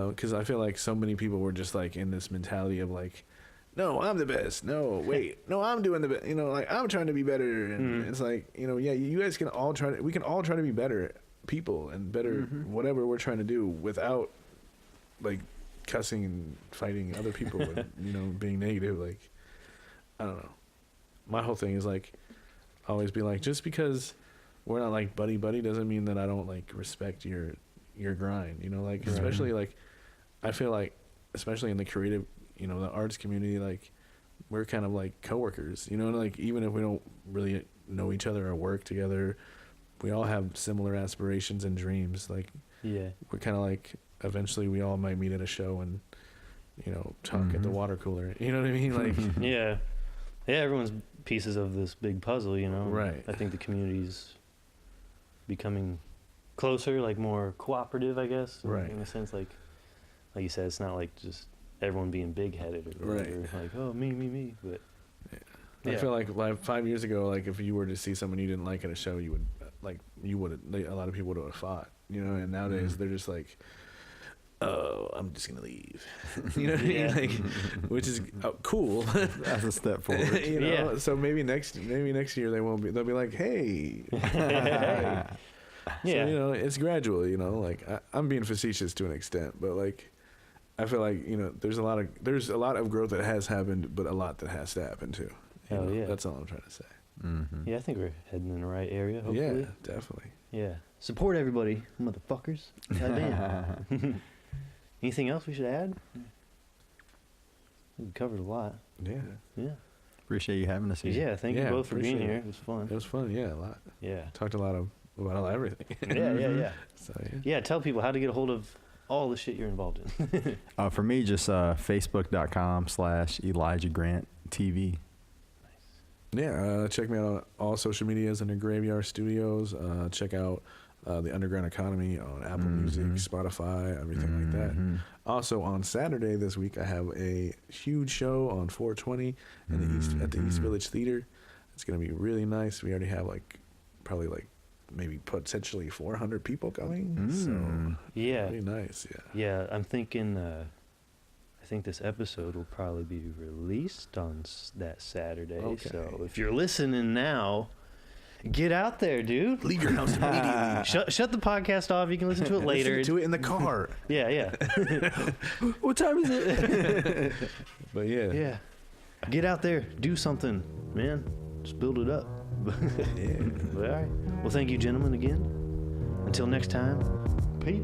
Because I feel like so many people were just like in this mentality of like, no, I'm the best. No, wait, no, I'm doing the best. Like I'm trying to be better, and it's like you guys can all we can all try to be better people and better whatever we're trying to do without like cussing and fighting other people and being negative. Like I don't know. My whole thing is like always be like, just because we're not like buddy doesn't mean that I don't like respect your grind, like especially like I feel like especially in the creative, the arts community, like we're kind of like coworkers, like even if we don't really know each other or work together, we all have similar aspirations and dreams. Like we're kind of like eventually we all might meet at a show and talk at the water cooler, you know what I mean? Like yeah, everyone's pieces of this big puzzle, Right. I think the community's becoming closer, like more cooperative, I guess. Right. In a sense, like you said, it's not like just everyone being big-headed or whatever. Right. Like, oh, me. But I feel like 5 years ago, like if you were to see someone you didn't like at a show, you would a lot of people would have fought, and nowadays they're just like, oh, I'm just gonna leave, you know what I mean? Like, which is cool. That's a step forward. So maybe next year they won't be. They'll be like, hey. Yeah. So, it's gradual. Like I'm being facetious to an extent, but like I feel like there's a lot of growth that has happened, but a lot that has to happen too. Yeah. That's all I'm trying to say. Yeah, I think we're heading in the right area. Hopefully. Yeah, definitely. Yeah. Support everybody, motherfuckers. Goddamn. Anything else we should add? We covered a lot. Yeah. Yeah. Appreciate you having us here. Yeah, thank you both for being here. It was fun. It was fun, yeah, a lot. Yeah. Talked about everything. Yeah. So, yeah, tell people how to get a hold of all the shit you're involved in. For me, just facebook.com/Elijah Grant TV. Yeah, check me out on all social medias under Graveyard Studios. Check out the Underground Economy on Apple Music, Spotify, everything like that. Also on Saturday this week, I have a huge show on 420 at the East Village Theater. It's gonna be really nice. We already have probably maybe potentially 400 people coming. So yeah, really nice. Yeah, I'm thinking. I think this episode will probably be released on that Saturday. Okay. So if you're listening now, get out there, dude. Leave your house immediately. Shut the podcast off. You can listen to it later. Listen to it in the car. Yeah. What time is it? But yeah. Get out there. Do something, man. Just build it up. Yeah. All right. Well, thank you, gentlemen, again. Until next time, peace.